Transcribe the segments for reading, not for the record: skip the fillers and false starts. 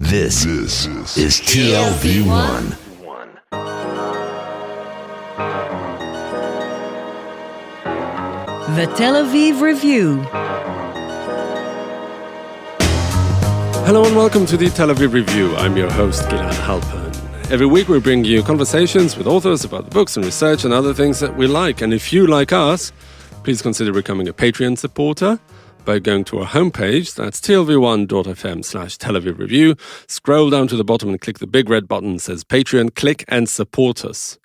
This is TLV1. The Tel Aviv Review. Hello and welcome to the Tel Aviv Review. I'm your host, Gilad Halpern. Every week we bring you conversations with authors about the books and research and other things that we like. And if you like us, please consider becoming a Patreon supporter by going to our homepage. That's tlv1.fm/Tel Aviv Review. Scroll down to the bottom and click the big red button that says Patreon. Click and support us.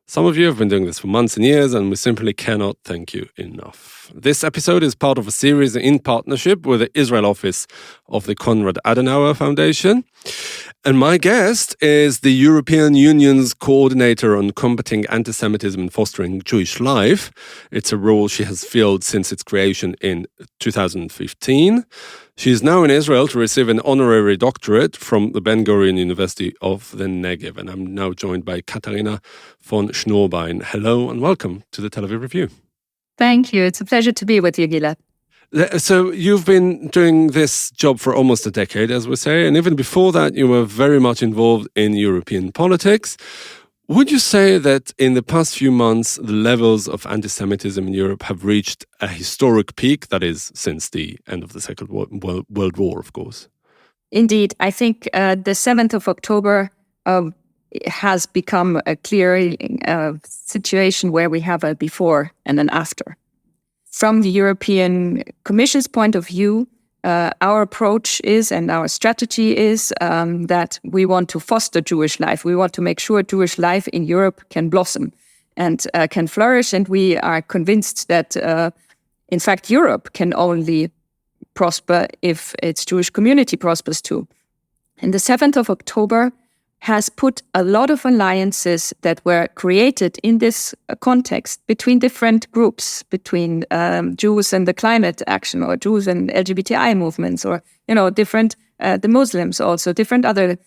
Some of you have been doing this for months and years, and we simply cannot thank you enough. This episode is part of a series in partnership with the Israel office of the Konrad Adenauer Foundation. And my guest is the European Union's coordinator on combating antisemitism and fostering Jewish life. It's a role she has filled since its creation in 2015. She is now in Israel to receive an honorary doctorate from the Ben Gurion University of the Negev. And I'm now joined by Katharina von Schnurbein. Hello and welcome to the Tel Aviv Review. Thank you. It's a pleasure to be with you, Gilad. So you've been doing this job for almost a decade, as we say, and even before that you were very much involved in European politics. Would you say that in the past few months the levels of anti-Semitism in Europe have reached a historic peak, that is, since the end of the Second World War, of course? Indeed. I think the 7th of October has become a clear situation where we have a before and an after. From the European Commission's point of view, our approach is and our strategy is that we want to foster Jewish life. We want to make sure Jewish life in Europe can blossom and can flourish. And we are convinced that, in fact, Europe can only prosper if its Jewish community prospers too. And the 7th of October has put a lot of alliances that were created in this context between different groups, between Jews and the climate action, or Jews and LGBTI movements, or different the Muslims also, different other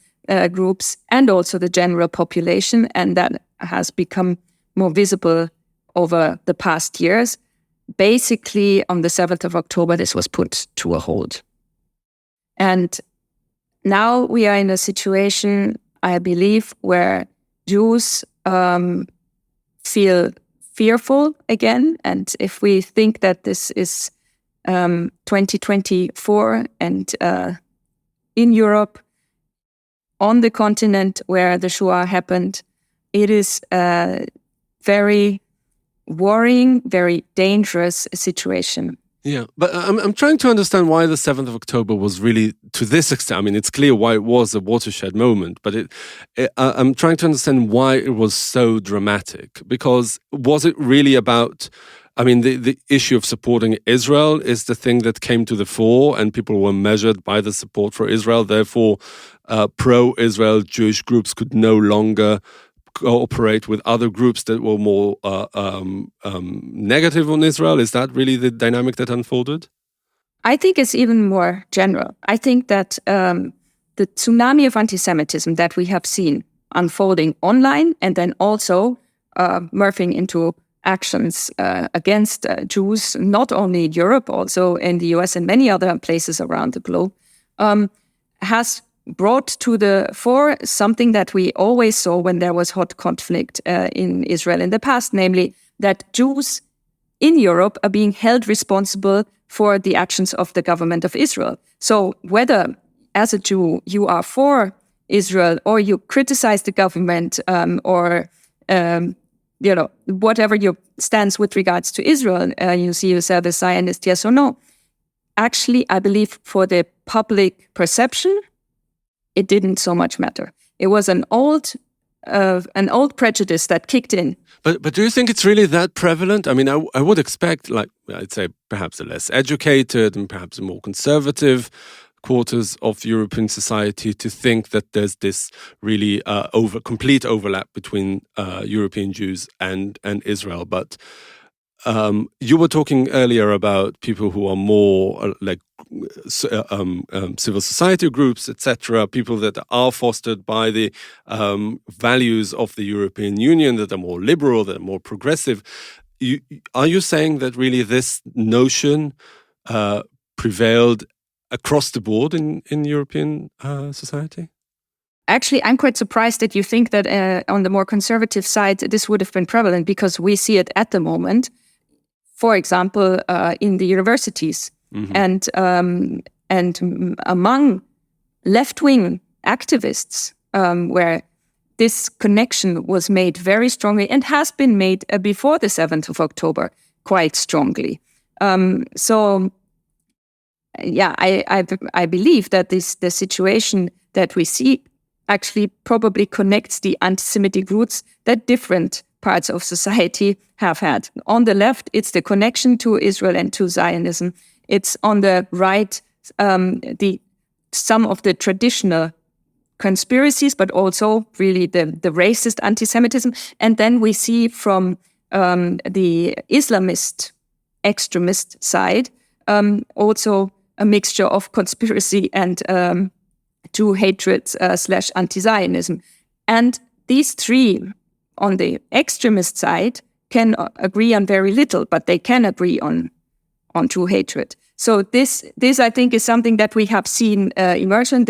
groups, and also the general population, and that has become more visible over the past years. Basically, on the 7th of October, this was put to a hold. And now we are in a situation, I believe, where Jews feel fearful again. And if we think that this is 2024 and in Europe, on the continent where the Shoah happened, it is a very worrying, very dangerous situation. Yeah, but I'm trying to understand why the 7th of October was really, to this extent, I mean, it's clear why it was a watershed moment, but I'm trying to understand why it was so dramatic. Because was it really about, I mean, the issue of supporting Israel is the thing that came to the fore, and people were measured by the support for Israel. Therefore, pro-Israel Jewish groups could no longer cooperate with other groups that were more negative on Israel? Is that really the dynamic that unfolded? I think it's even more general. I think that the tsunami of anti-Semitism that we have seen unfolding online and then also morphing into actions against Jews, not only in Europe, also in the US and many other places around the globe, has brought to the fore something that we always saw when there was hot conflict in Israel in the past, namely that Jews in Europe are being held responsible for the actions of the government of Israel. So whether as a Jew you are for Israel or you criticize the government or whatever your stance with regards to Israel, you see yourself as Zionist, yes or no. Actually, I believe for the public perception, it didn't so much matter. It was an old prejudice that kicked in. But do you think it's really that prevalent? I mean, I would expect, like, I'd say perhaps a less educated and perhaps a more conservative quarters of European society to think that there's this really complete overlap between European Jews and Israel. But you were talking earlier about people who are more like civil society groups, etc., people that are fostered by the values of the European Union, that are more liberal, that are more progressive. Are you saying that really this notion prevailed across the board in European society? Actually, I'm quite surprised that you think that on the more conservative side, this would have been prevalent, because we see it at the moment, for example, in the universities and among left-wing activists, where this connection was made very strongly and has been made before the 7th of October quite strongly. I believe that the situation that we see actually probably connects the anti-Semitic roots that different parts of society have had. On the left, it's the connection to Israel and to Zionism. It's on the right, some of the traditional conspiracies, but also really the racist anti-Semitism. And then we see from the Islamist extremist side also a mixture of conspiracy and Jew hatred / anti-Zionism. And these three on the extremist side can agree on very little, but they can agree on Jew hatred. So this I think is something that we have seen emerge, and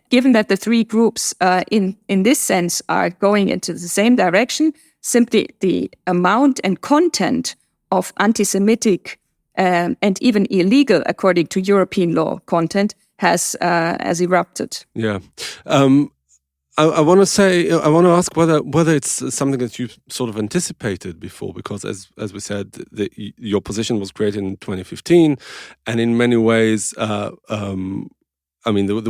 given that the three groups in this sense are going into the same direction, simply the amount and content of anti-Semitic and even illegal, according to European law, content has erupted. Yeah. I want to ask whether it's something that you sort of anticipated before, because as we said, your position was created in 2015, and in many ways, there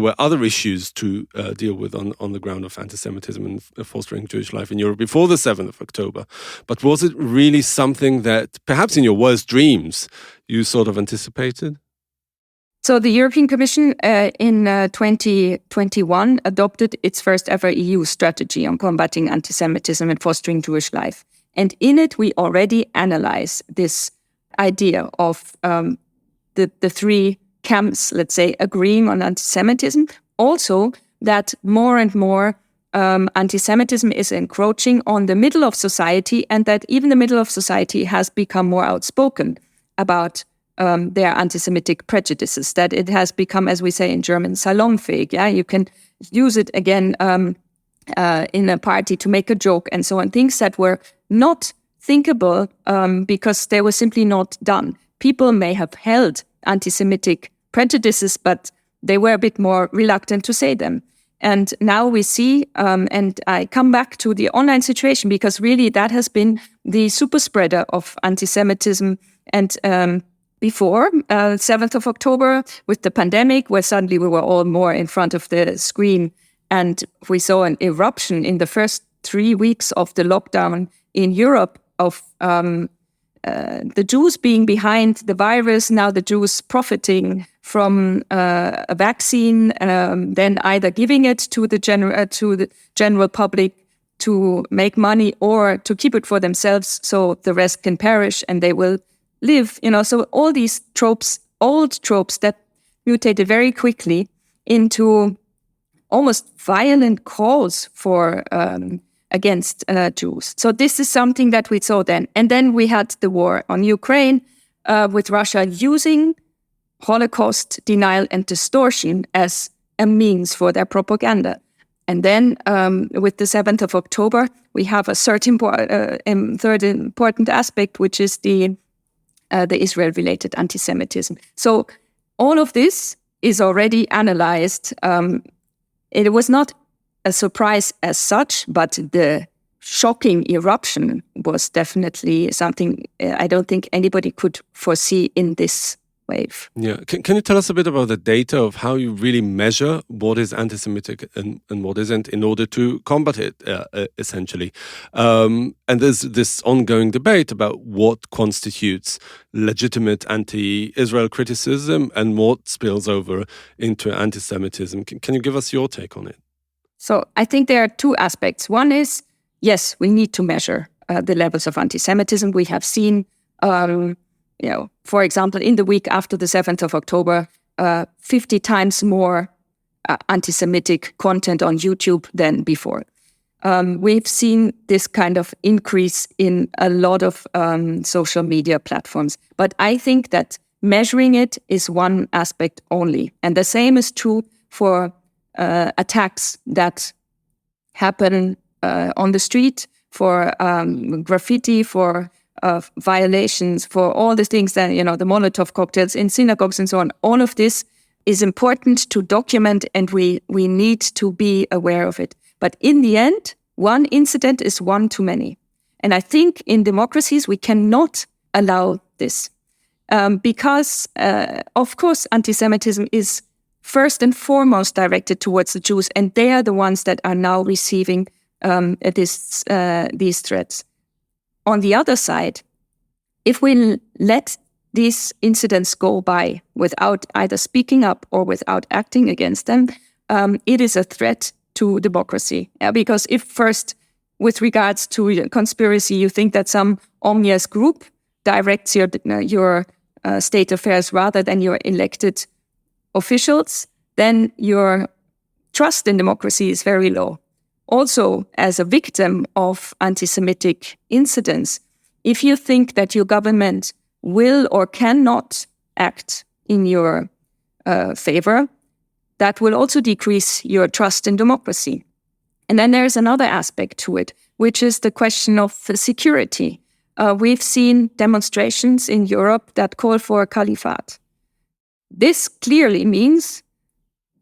were other issues to deal with on the ground of anti-Semitism and fostering Jewish life in Europe before the 7th of October. But was it really something that perhaps in your worst dreams you sort of anticipated? So the European Commission in 2021 adopted its first ever EU strategy on combating anti-Semitism and fostering Jewish life. And in it, we already analyze this idea of the three camps, let's say, agreeing on anti-Semitism. Also, that more and more anti-Semitism is encroaching on the middle of society, and that even the middle of society has become more outspoken about their anti-Semitic prejudices, that it has become, as we say in German, salonfähig. Yeah, you can use it again in a party to make a joke and so on. Things that were not thinkable because they were simply not done. People may have held anti-Semitic prejudices, but they were a bit more reluctant to say them. And now we see, and I come back to the online situation, because really that has been the super spreader of anti-Semitism. And before 7th of October, with the pandemic, where suddenly we were all more in front of the screen, and we saw an eruption in the first 3 weeks of the lockdown in Europe of the Jews being behind the virus, now the Jews profiting from a vaccine, then either giving it to the general public to make money or to keep it for themselves so the rest can perish and they will live. So all these tropes, old tropes that mutated very quickly into almost violent calls for against Jews. So this is something that we saw then. And then we had the war on Ukraine with Russia using Holocaust denial and distortion as a means for their propaganda. And then with the 7th of October, we have a third important aspect, which is the Israel-related anti-Semitism. So all of this is already analyzed. It was not a surprise as such, but the shocking eruption was definitely something I don't think anybody could foresee in this wave. Yeah. Can you tell us a bit about the data of how you really measure what is anti-Semitic and what isn't in order to combat it, essentially? And there's this ongoing debate about what constitutes legitimate anti-Israel criticism and what spills over into anti-Semitism. Can you give us your take on it? So I think there are two aspects. One is, yes, we need to measure the levels of anti-Semitism. We have seen, for example, in the week after the 7th of October, 50 times more anti-Semitic content on YouTube than before. We've seen this kind of increase in a lot of social media platforms. But I think that Measuring it is one aspect only. And the same is true for attacks that happen on the street, for graffiti, for violations, for all the things that, the Molotov cocktails in synagogues and so on. All of this is important to document, and we need to be aware of it. But in the end, one incident is one too many. And I think in democracies, we cannot allow this. Because, of course, anti-Semitism is first and foremost directed towards the Jews, and they are the ones that are now receiving these threats. On the other side, if we let these incidents go by without either speaking up or without acting against them, it is a threat to democracy. Because if first, with regards to conspiracy, you think that some omnious group directs your state affairs rather than your elected officials, then your trust in democracy is very low. Also, as a victim of anti-Semitic incidents, if you think that your government will or cannot act in your favor, that will also decrease your trust in democracy. And then there's another aspect to it, which is the question of security. We've seen demonstrations in Europe that call for a caliphate. This clearly means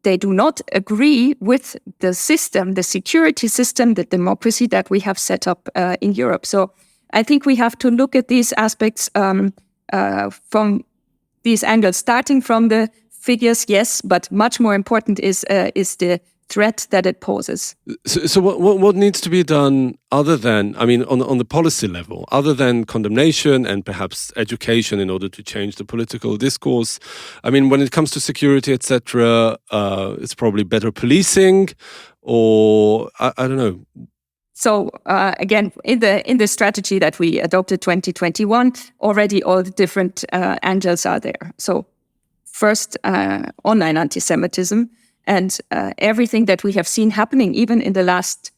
they do not agree with the system, the security system, the democracy that we have set up in Europe. So I think we have to look at these aspects from these angles, starting from the figures, yes, but much more important is the threat that it poses. So what needs to be done other than, on the policy level, other than condemnation and perhaps education in order to change the political discourse? When it comes to security, etc., it's probably better policing, or I don't know. So again, in the strategy that we adopted 2021, already all the different angles are there. So first, online anti-Semitism. And everything that we have seen happening, even in the last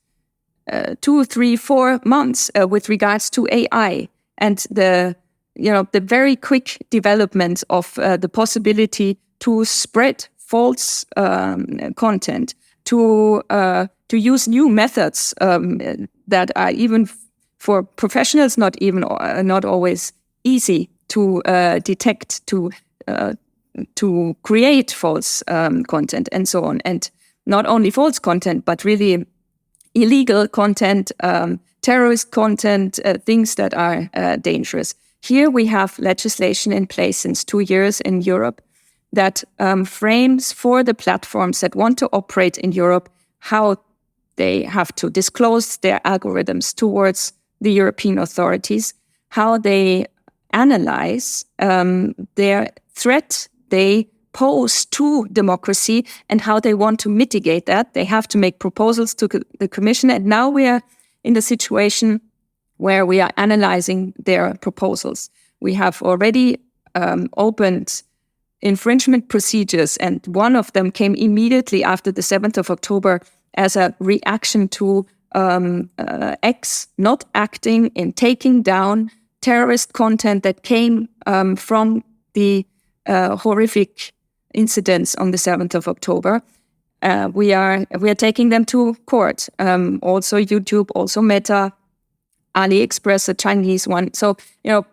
2, 3, 4 months, with regards to AI and the very quick development of the possibility to spread false content, to use new methods that are even for professionals not always easy to detect, to create false content and so on. And not only false content, but really illegal content, terrorist content, things that are dangerous. Here we have legislation in place since 2 years in Europe that frames for the platforms that want to operate in Europe how they have to disclose their algorithms towards the European authorities, how they analyze their threat they pose to democracy and how they want to mitigate that. They have to make proposals to the Commission. And now we are in the situation where we are analyzing their proposals. We have already opened infringement procedures, and one of them came immediately after the 7th of October as a reaction to X not acting in taking down terrorist content that came from the horrific incidents on the 7th of October. We are taking them to court. Also YouTube, also Meta, AliExpress, a Chinese one. So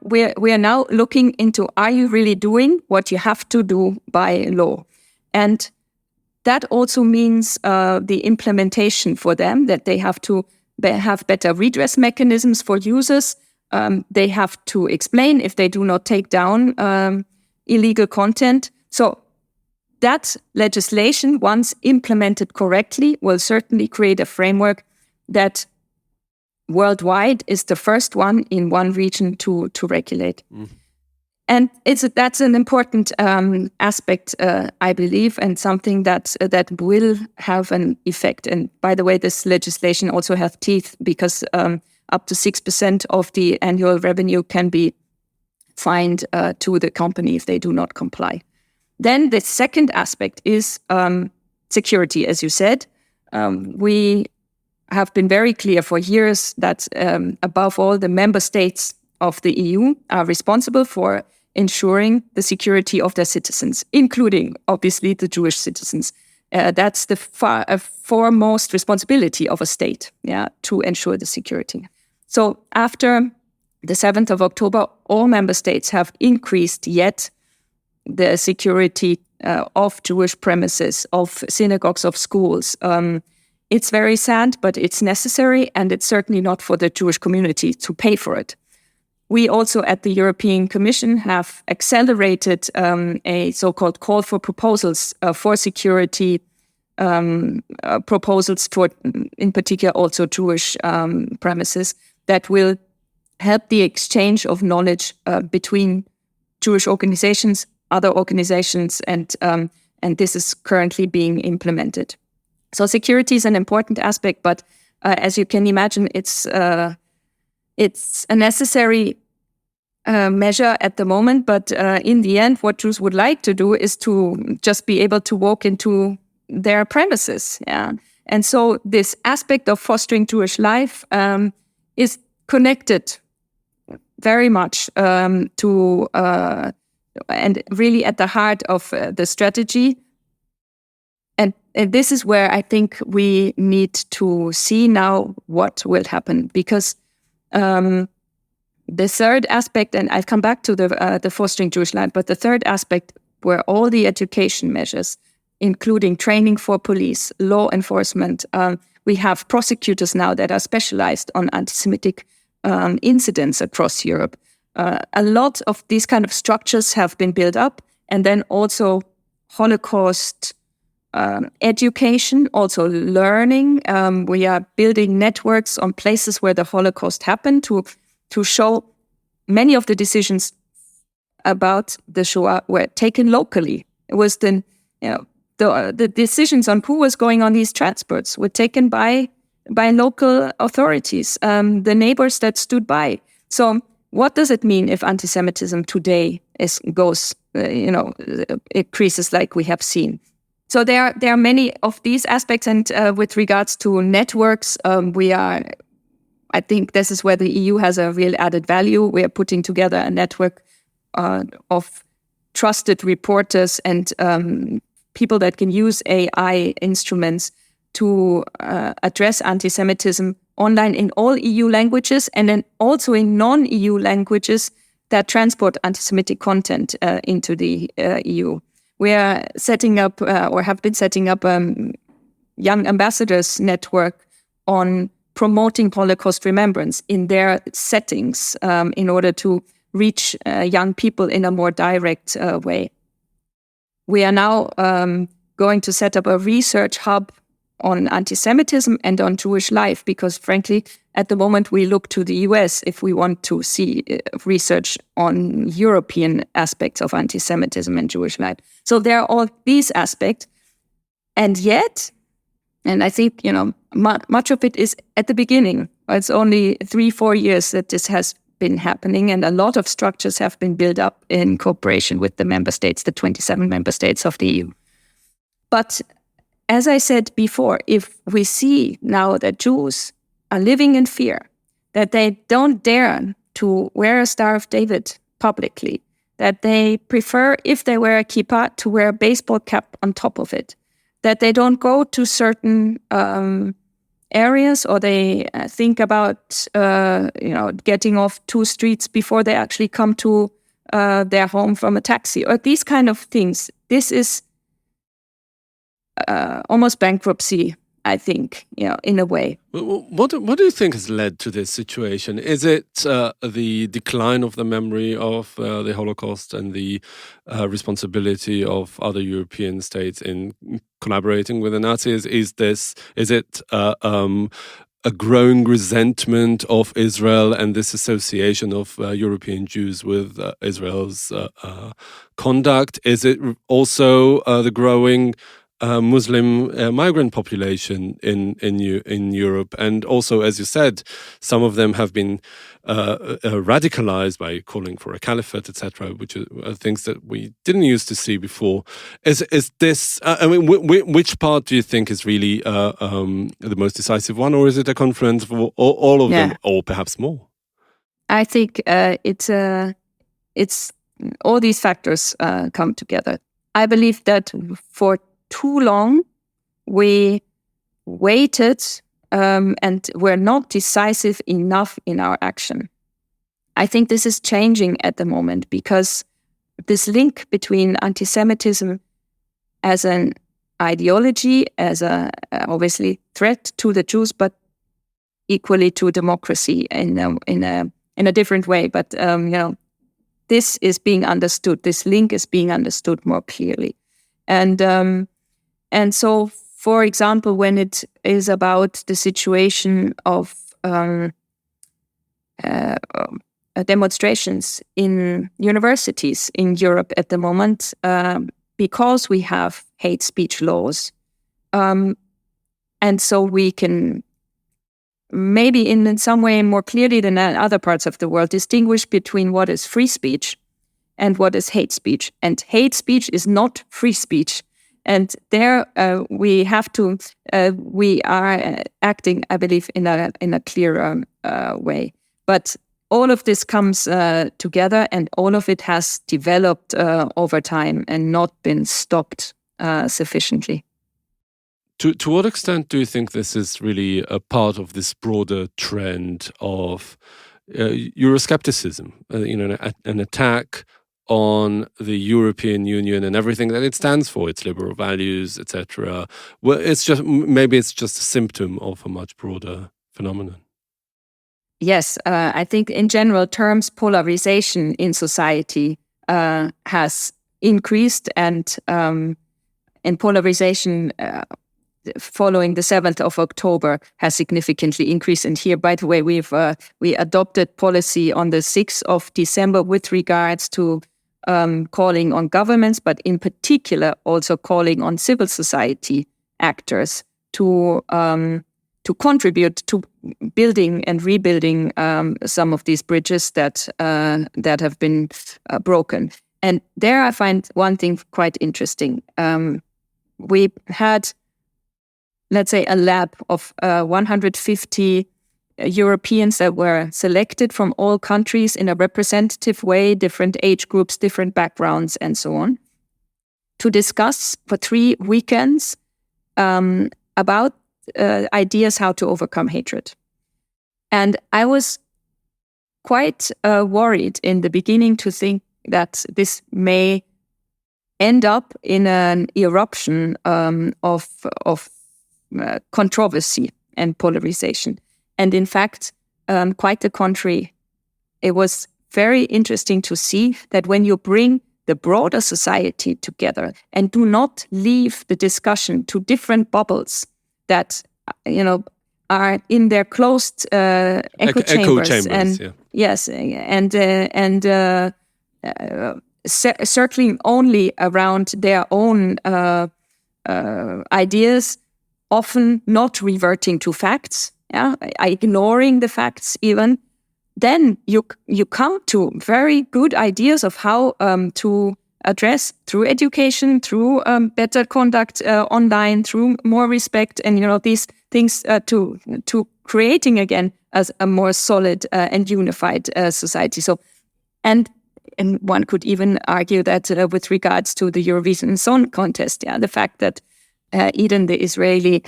we are now looking into: are you really doing what you have to do by law? And that also means the implementation for them, that they have to have better redress mechanisms for users. They have to explain if they do not take down illegal content. So that legislation, once implemented correctly, will certainly create a framework that worldwide is the first one in one region to regulate. Mm. And that's an important aspect, I believe, and something that will have an effect. And by the way, this legislation also has teeth, because up to 6% of the annual revenue can be fined to the company if they do not comply. Then the second aspect is security, as you said. We have been very clear for years that above all, the member states of the EU are responsible for ensuring the security of their citizens, including, obviously, the Jewish citizens. That's the foremost responsibility of a state, to ensure the security. So after the 7th of October, all member states have increased yet the security of Jewish premises, of synagogues, of schools. It's very sad, but it's necessary, and it's certainly not for the Jewish community to pay for it. We also at the European Commission have accelerated a so-called call for proposals for security proposals for, in particular, also Jewish premises that will help the exchange of knowledge between Jewish organizations, other organizations, and this is currently being implemented. So security is an important aspect, but as you can imagine, it's a necessary measure at the moment. But in the end, what Jews would like to do is to just be able to walk into their premises. And so this aspect of fostering Jewish life is connected very much to and really at the heart of the strategy. And this is where I think we need to see now what will happen, because the third aspect, and I'll come back to the fostering Jewish life, but the third aspect were all the education measures, including training for police, law enforcement. We have prosecutors now that are specialized on anti-Semitic incidents across Europe. A lot of these kind of structures have been built up, and then also Holocaust education, also learning. We are building networks on places where the Holocaust happened to show many of the decisions about the Shoah were taken locally. It was the decisions on who was going on these transports were taken by local authorities, the neighbors that stood by. So what does it mean if anti-Semitism today increases like we have seen? So there are many of these aspects, and with regards to networks, I think this is where the EU has a real added value. We are putting together a network of trusted reporters and people that can use AI instruments to address anti-Semitism online in all EU languages, and then also in non-EU languages that transport anti-Semitic content into the EU. We are setting up, or have been setting up, young ambassadors network on promoting Holocaust remembrance in their settings in order to reach young people in a more direct way. We are now going to set up a research hub on anti-Semitism and on Jewish life, because frankly, at the moment we look to the US if we want to see research on European aspects of anti-Semitism and Jewish life. So there are all these aspects, and yet, and I think, much of it is at the beginning. It's only 3-4 years that this has been happening, and a lot of structures have been built up in cooperation with the member states, the 27 member states of the EU. But as I said before, if we see now that Jews are living in fear, that they don't dare to wear a Star of David publicly, that they prefer, if they wear a kippah, to wear a baseball cap on top of it, that they don't go to certain areas, or they think about getting off 2 streets before they actually come to their home from a taxi, or these kind of things. This is almost bankruptcy, I think, in a way. What do you think has led to this situation? Is it the decline of the memory of the Holocaust and the responsibility of other European states in collaborating with the Nazis? Is it a growing resentment of Israel and this association of European Jews with Israel's conduct? Is it also the growing Muslim migrant population in Europe? And also, as you said, some of them have been radicalized by calling for a caliphate, etc., which are things that we didn't used to see before. Is this? Which part do you think is really the most decisive one, or is it a confluence of all of them, or perhaps more? I think it's all these factors come together. I believe that for too long we waited and were not decisive enough in our action. I think this is changing at the moment because this link between anti-Semitism as an ideology, as a obviously threat to the Jews, but equally to democracy in a different way. But this is being understood. This link is being understood more clearly, and so, for example, when it is about the situation of demonstrations in universities in Europe at the moment, because we have hate speech laws, and so we can maybe in some way more clearly than in other parts of the world distinguish between what is free speech and what is hate speech. And hate speech is not free speech. And there we have to, we are acting, I believe, in a clearer way. But all of this comes together, and all of it has developed over time and not been stopped sufficiently. To what extent do you think this is really a part of this broader trend of Euroscepticism? An attack on the European Union and everything that it stands for, its liberal values, etc. Well, maybe it's just a symptom of a much broader phenomenon. Yes, I think in general terms, polarization in society has increased, and polarization following the 7th of October has significantly increased. And here, by the way, we adopted policy on the 6th of December with regards to calling on governments, but in particular also calling on civil society actors to contribute to building and rebuilding some of these bridges that have been broken. And there I find one thing quite interesting. We had, let's say, a lab of 150 Europeans that were selected from all countries in a representative way, different age groups, different backgrounds, and so on, to discuss for 3 weekends about ideas how to overcome hatred. And I was quite worried in the beginning to think that this may end up in an eruption of controversy and polarization. And in fact, quite the contrary. It was very interesting to see that when you bring the broader society together and do not leave the discussion to different bubbles that are in their closed echo chambers, and yeah. Yes, and circling only around their own ideas, often not reverting to facts, ignoring the facts even, then you come to very good ideas of how to address through education, through better conduct online, through more respect, and these things to creating again as a more solid and unified society. So, and one could even argue that with regards to the Eurovision Song Contest, the fact that Eden, the Israeli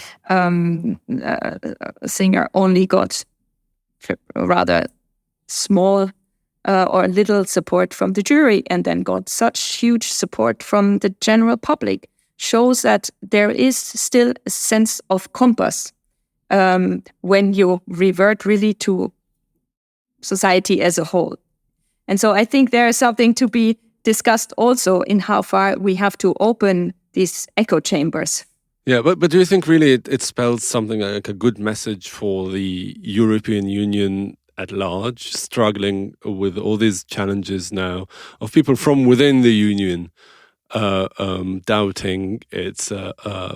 singer, only got rather small or little support from the jury and then got such huge support from the general public shows that there is still a sense of compass when you revert really to society as a whole. And so I think there is something to be discussed also in how far we have to open these echo chambers. Yeah, but do you think really it spells something like a good message for the European Union at large, struggling with all these challenges now of people from within the Union doubting its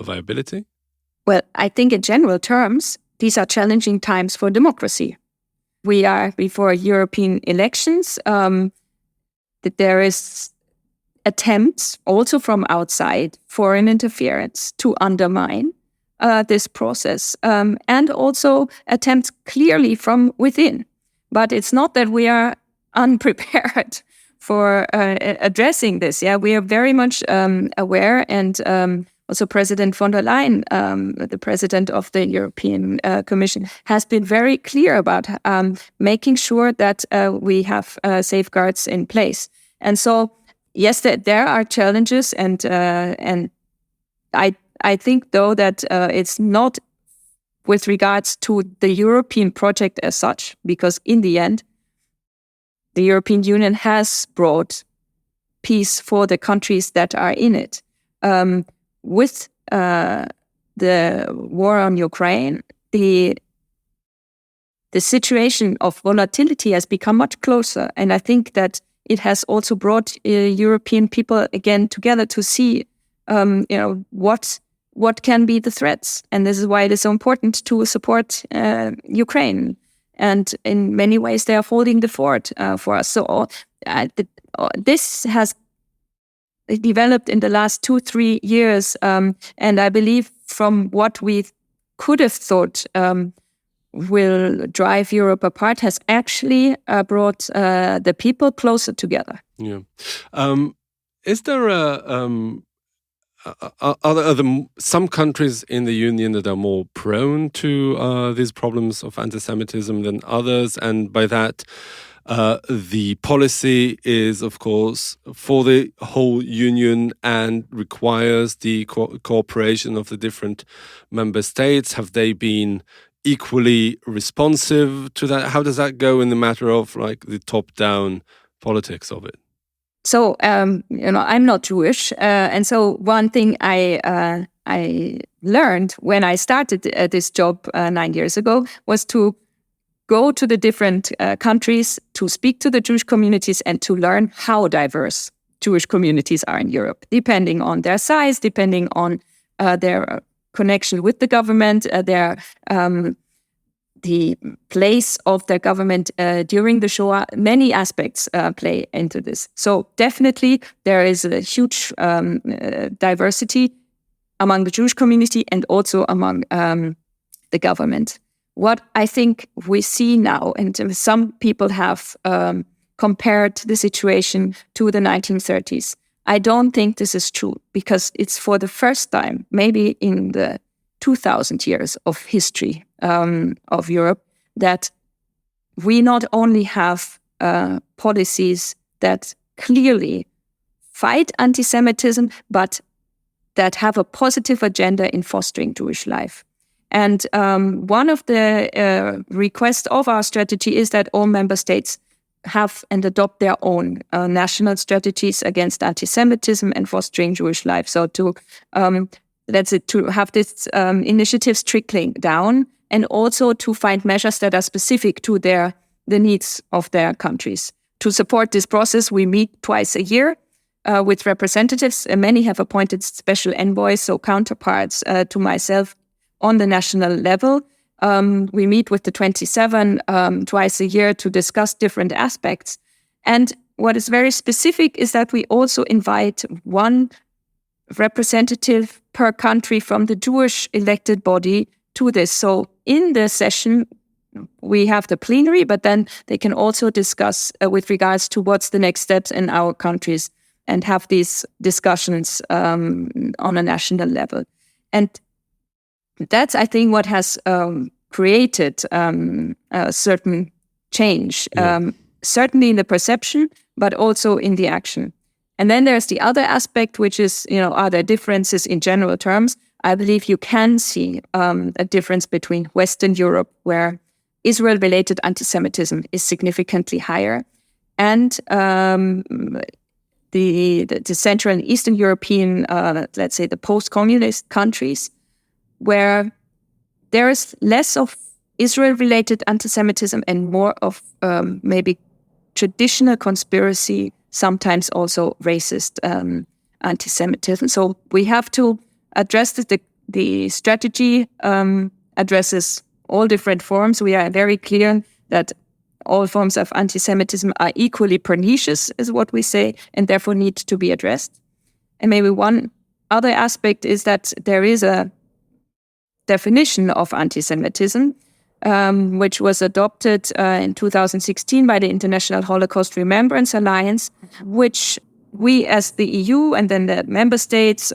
viability? Well, I think in general terms, these are challenging times for democracy. We are before European elections, that there is attempts also from outside, foreign interference to undermine this process, and also attempts clearly from within. But it's not that we are unprepared for addressing this. Yeah, we are very much aware, and also President von der Leyen, the president of the European Commission, has been very clear about making sure that we have safeguards in place. And so, yes, there are challenges, and I think, though, that it's not with regards to the European project as such, because in the end, the European Union has brought peace for the countries that are in it. With the war on Ukraine, the situation of volatility has become much closer, and I think that it has also brought European people again together to see, what can be the threats, and this is why it is so important to support Ukraine. And in many ways, they are holding the fort for us. So this has developed in the last 2-3 years, and I believe from what we could have thought will drive Europe apart has actually brought the people closer together. Yeah. Is there are there some countries in the Union that are more prone to these problems of anti-Semitism than others? And by that, the policy is, of course, for the whole Union and requires the cooperation of the different member states. Have they been equally responsive to that? How does that go in the matter of like the top-down politics of it? So, I'm not Jewish, and so one thing I learned when I started this job 9 years ago was to go to the different countries, to speak to the Jewish communities, and to learn how diverse Jewish communities are in Europe, depending on their size, depending on their connection with the government, the place of the government during the Shoah. Many aspects play into this. So definitely there is a huge diversity among the Jewish community and also among the government. What I think we see now, and some people have compared the situation to the 1930s. I don't think this is true, because it's for the first time, maybe in the 2,000 years of history of Europe, that we not only have policies that clearly fight anti-Semitism, but that have a positive agenda in fostering Jewish life. And one of the requests of our strategy is that all member states have and adopt their own national strategies against anti-Semitism and fostering Jewish life. So to have these initiatives trickling down, and also to find measures that are specific to the needs of their countries. To support this process, we meet twice a year with representatives. Many have appointed special envoys, so counterparts to myself on the national level. We meet with the 27 twice a year to discuss different aspects. And what is very specific is that we also invite one representative per country from the Jewish elected body to this. So in the session, we have the plenary, but then they can also discuss with regards to what's the next steps in our countries and have these discussions on a national level. And that's, I think, what has created a certain change, certainly in the perception, but also in the action. And then there's the other aspect, which is, are there differences in general terms? I believe you can see a difference between Western Europe, where Israel-related anti-Semitism is significantly higher, and the Central and Eastern European, let's say the post-communist countries, where there is less of Israel-related anti-Semitism and more of maybe traditional conspiracy, sometimes also racist anti-Semitism. So we have to address the strategy addresses all different forms. We are very clear that all forms of anti-Semitism are equally pernicious, is what we say, and therefore need to be addressed. And maybe one other aspect is that there is a definition of anti-Semitism which was adopted in 2016 by the International Holocaust Remembrance Alliance, which we as the EU and then the member states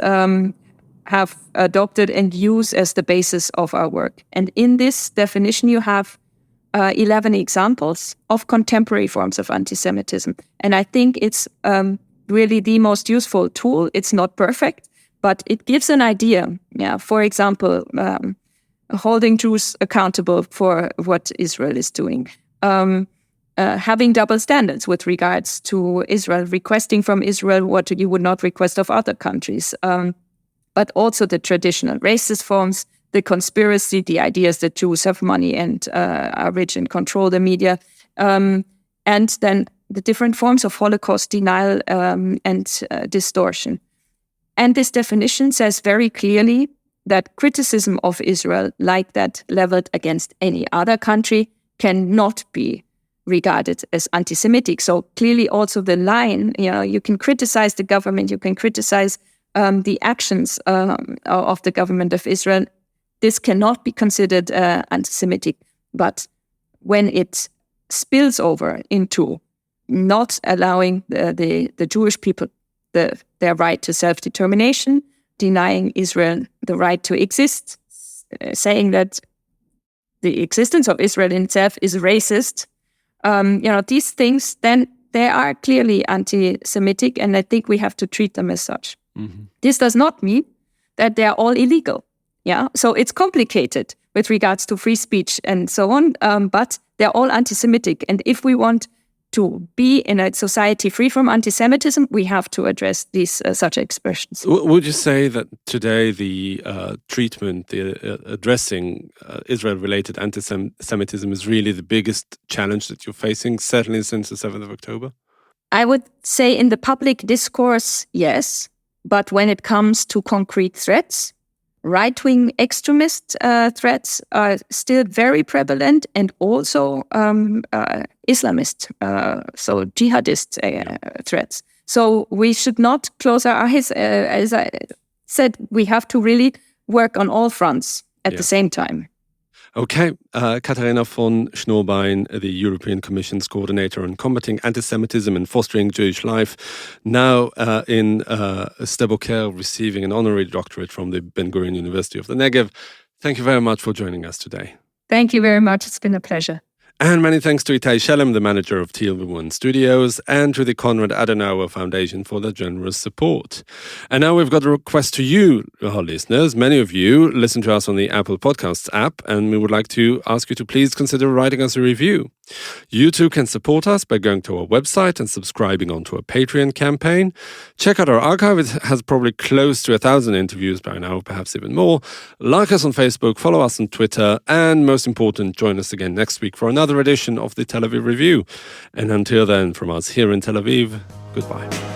have adopted and use as the basis of our work. And in this definition, you have 11 examples of contemporary forms of anti-Semitism. And I think it's really the most useful tool. It's not perfect, but it gives an idea. Yeah, for example, holding Jews accountable for what Israel is doing. Having double standards with regards to Israel, requesting from Israel what you would not request of other countries. But also the traditional racist forms, the conspiracy, the ideas that Jews have money and are rich and control the media, and then the different forms of Holocaust denial and distortion. And this definition says very clearly that criticism of Israel, like that leveled against any other country, cannot be regarded as anti-Semitic. So clearly also the line, you can criticize the government, you can criticize the actions of the government of Israel. This cannot be considered anti-Semitic. But when it spills over into not allowing the Jewish people their right to self-determination, denying Israel the right to exist, saying that the existence of Israel in itself is racist, these things, then they are clearly anti-Semitic, and I think we have to treat them as such. Mm-hmm. This does not mean that they are all illegal. Yeah, so it's complicated with regards to free speech and so on, but they're all anti-Semitic. And if we want to be in a society free from anti-Semitism, we have to address these such expressions. Would you say that today the treatment, addressing Israel-related anti-Semitism is really the biggest challenge that you're facing, certainly since the 7th of October? I would say in the public discourse, yes. But when it comes to concrete threats, right-wing extremist threats are still very prevalent, and also Islamist, so jihadist threats. So we should not close our eyes. As I said, we have to really work on all fronts at the same time. Okay, Katharina von Schnurbein, the European Commission's coordinator on combating anti-Semitism and fostering Jewish life, now in Sde Boker, receiving an honorary doctorate from the Ben Gurion University of the Negev. Thank you very much for joining us today. Thank you very much. It's been a pleasure. And many thanks to Itai Shelem, the manager of TLV1 Studios, and to the Konrad Adenauer Foundation for their generous support. And now we've got a request to you, our listeners. Many of you listen to us on the Apple Podcasts app, and we would like to ask you to please consider writing us a review. You too can support us by going to our website and subscribing onto our Patreon campaign. Check out our archive. It has probably close to 1,000 interviews by now, perhaps even more. Like us on Facebook, follow us on Twitter, and most important, join us again next week for another edition of the Tel Aviv Review. And until then, from us here in Tel Aviv, goodbye.